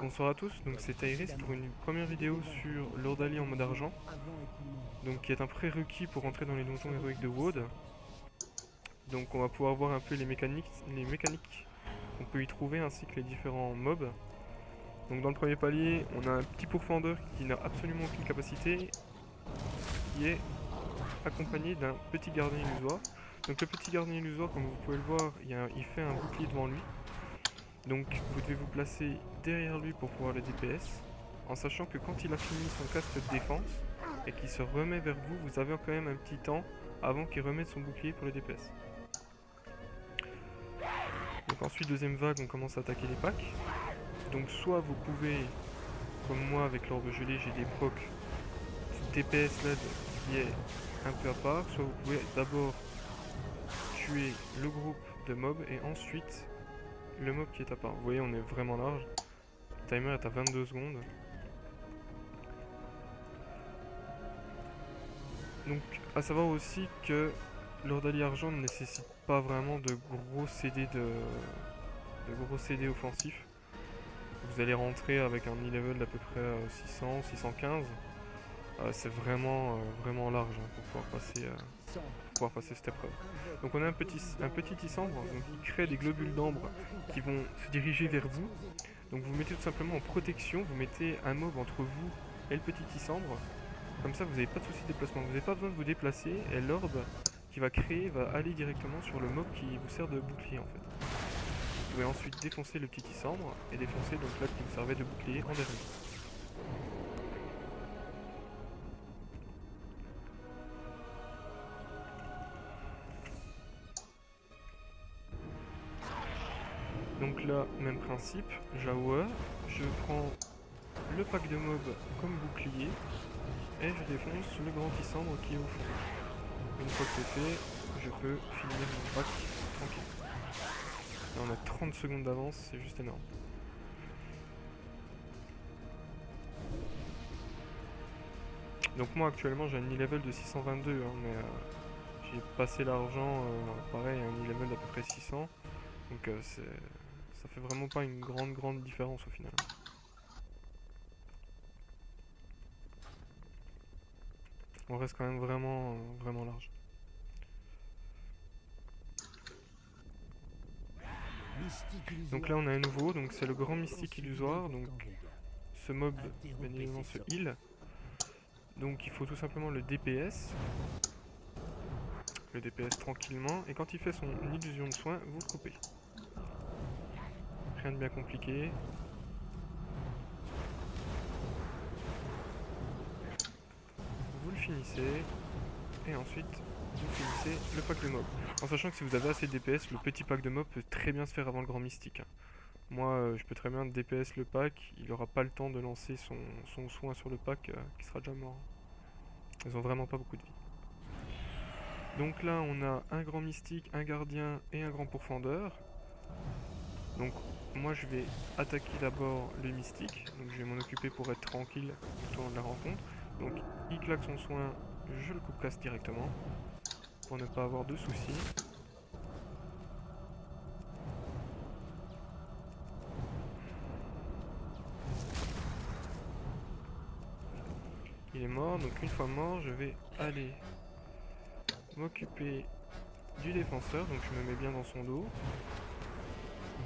Bonsoir à tous, donc c'est Tairis pour une première vidéo sur l'Ordalie en mode argent, donc qui est un prérequis pour entrer dans les donjons héroïques de WoD. Donc on va pouvoir voir un peu les mécaniques qu'on peut y trouver ainsi que les différents mobs. Donc dans le premier palier, on a un petit pourfendeur qui n'a absolument aucune capacité, qui est accompagné d'un petit gardien illusoire. Donc le petit gardien illusoire, comme vous pouvez le voir, il fait un bouclier devant lui. Donc vous devez vous placer derrière lui pour pouvoir le DPS, en sachant que quand il a fini son casque de défense et qu'il se remet vers vous, vous avez quand même un petit temps avant qu'il remette son bouclier pour le DPS. Donc ensuite, deuxième vague, on commence à attaquer les packs. Donc soit vous pouvez, comme moi avec l'orbe gelée, j'ai des procs DPS LED qui est un peu à part, soit vous pouvez d'abord tuer le groupe de mobs et ensuite le mob qui est à part. Vous voyez, on est vraiment large. Le timer est à 22 secondes. Donc, à savoir aussi que l'Ordalie Argent ne nécessite pas vraiment de gros CD offensifs. Vous allez rentrer avec un e-level d'à peu près 600, 615. C'est vraiment large pour pouvoir passer cette épreuve. Donc on a un petit tissambre qui crée des globules d'ambre qui vont se diriger vers vous. Donc vous mettez tout simplement en protection, vous mettez un mob entre vous et le petit tissambre. Comme ça vous n'avez pas de souci de déplacement, vous n'avez pas besoin de vous déplacer et l'orbe qui va créer va aller directement sur le mob qui vous sert de bouclier en fait. Vous pouvez ensuite défoncer le petit tissambre et défoncer donc là qui vous servait de bouclier en dernier. Donc là, même principe, j'awa, je prends le pack de mobs comme bouclier et je défonce le grand tissambre qui est au fond. Une fois que c'est fait, je peux finir mon pack tranquille. Là on a 30 secondes d'avance, c'est juste énorme. Donc moi actuellement j'ai un e-level de 622, hein, mais j'ai passé l'argent, pareil, un e-level d'à peu près 600. Donc ça fait vraiment pas une grande différence au final. On reste quand même vraiment large. Donc là on a un nouveau, donc c'est le grand mystique illusoire. Donc ce mob bien évidemment se heal. Donc il faut tout simplement le DPS. Le DPS tranquillement. Et quand il fait son illusion de soin, vous le coupez. Rien de bien compliqué. Vous le finissez. Et ensuite vous finissez le pack de mob. En sachant que si vous avez assez de DPS, le petit pack de mob peut très bien se faire avant le grand mystique. Moi je peux très bien DPS le pack, il n'aura pas le temps de lancer son soin sur le pack qui sera déjà mort. Ils ont vraiment pas beaucoup de vie. Donc là on a un grand mystique, un gardien et un grand pourfendeur. Donc moi je vais attaquer d'abord le mystique, donc je vais m'en occuper pour être tranquille tout au long de la rencontre. Donc il claque son soin, je le coupe casse directement, pour ne pas avoir de soucis. Il est mort, donc une fois mort, je vais aller m'occuper du défenseur, donc je me mets bien dans son dos.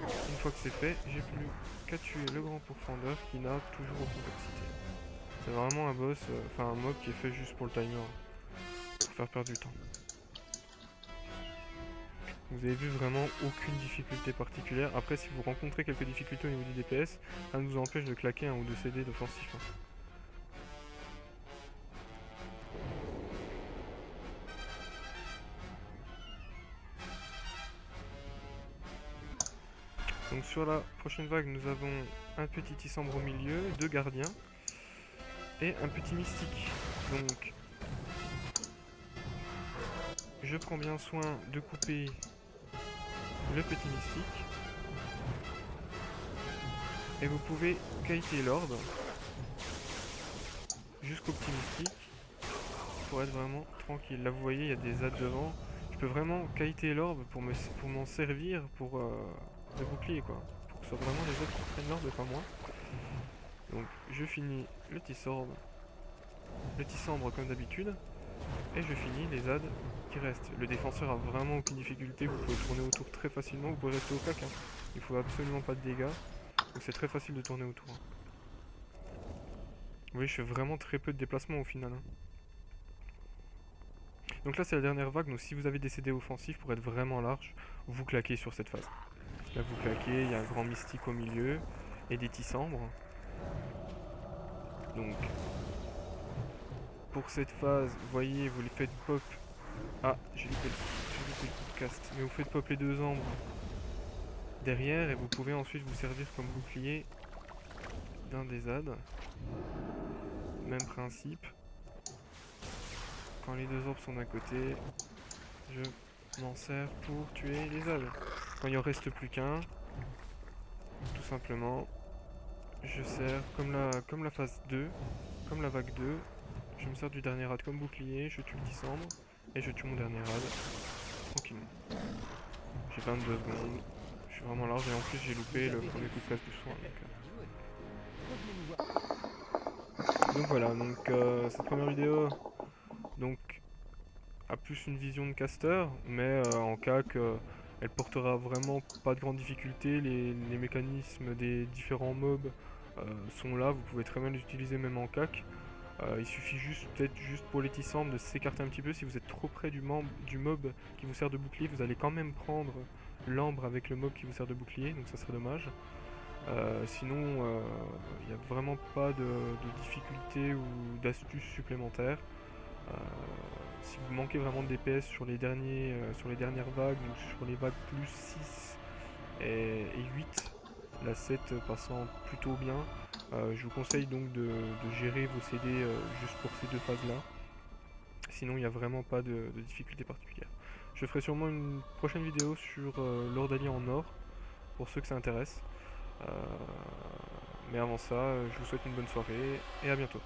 Une fois que c'est fait, j'ai plus qu'à tuer le grand pourfendeur qui n'a toujours aucune capacité. C'est vraiment un boss, enfin un mob qui est fait juste pour le timer, pour faire perdre du temps. Vous avez vu vraiment aucune difficulté particulière. Après si vous rencontrez quelques difficultés au niveau du DPS, ça ne vous empêche de claquer un ou deux CD d'offensif. Donc sur la prochaine vague, nous avons un petit tissambre au milieu, deux gardiens et un petit mystique. Donc je prends bien soin de couper le petit mystique. Et vous pouvez kiter l'orbe jusqu'au petit mystique pour être vraiment tranquille. Là vous voyez il y a des ZAD devant. Je peux vraiment kiter l'orbe pour m'en servir pour de bouclier quoi. Pour que ce soit vraiment les autres qui prennent l'orbe et pas moi. Donc je finis le tissambre comme d'habitude, et je finis les ZAD qui restent. Le défenseur a vraiment aucune difficulté, vous pouvez tourner autour très facilement, vous pouvez rester au cac, hein. Il faut absolument pas de dégâts, donc c'est très facile de tourner autour, hein. Vous voyez, je fais vraiment très peu de déplacements au final, hein. Donc là c'est la dernière vague, donc si vous avez des CD offensifs pour être vraiment large, vous claquez sur cette phase. Là vous claquez, il y a un grand mystique au milieu, et des tissambres. Donc pour cette phase, vous voyez, vous les faites pop. Ah, j'ai loupé le podcast. Mais vous faites pop les deux ambres derrière et vous pouvez ensuite vous servir comme bouclier d'un des ZAD. Même principe. Quand les deux orbes sont d'un côté, je m'en sers pour tuer les ZAD. Quand il en reste plus qu'un, tout simplement, je sers comme la phase 2, comme la vague 2. Je me sers du dernier rad comme bouclier, je tue le tissambre et je tue mon dernier rad tranquillement. J'ai 22 secondes, je suis vraiment large et en plus j'ai loupé le premier coup de casse du soin. Donc voilà, donc cette première vidéo donc a plus une vision de caster, mais en CAC elle portera vraiment pas de grande difficulté, les mécanismes des différents mobs sont là, vous pouvez très bien les utiliser même en CAC. Il suffit peut-être juste pour les tissambres de s'écarter un petit peu. Si vous êtes trop près du mob qui vous sert de bouclier, vous allez quand même prendre l'ambre avec le mob qui vous sert de bouclier, donc ça serait dommage. Sinon, il n'y a vraiment pas de difficulté ou d'astuces supplémentaires. Si vous manquez vraiment de DPS sur les dernières vagues ou sur les vagues plus 6 et 8, la 7 passant plutôt bien, je vous conseille donc de gérer vos CD juste pour ces deux phases là. Sinon il n'y a vraiment pas de difficulté particulière. Je ferai sûrement une prochaine vidéo sur l'Ordalie en or pour ceux que ça intéresse. Mais avant ça, je vous souhaite une bonne soirée et à bientôt.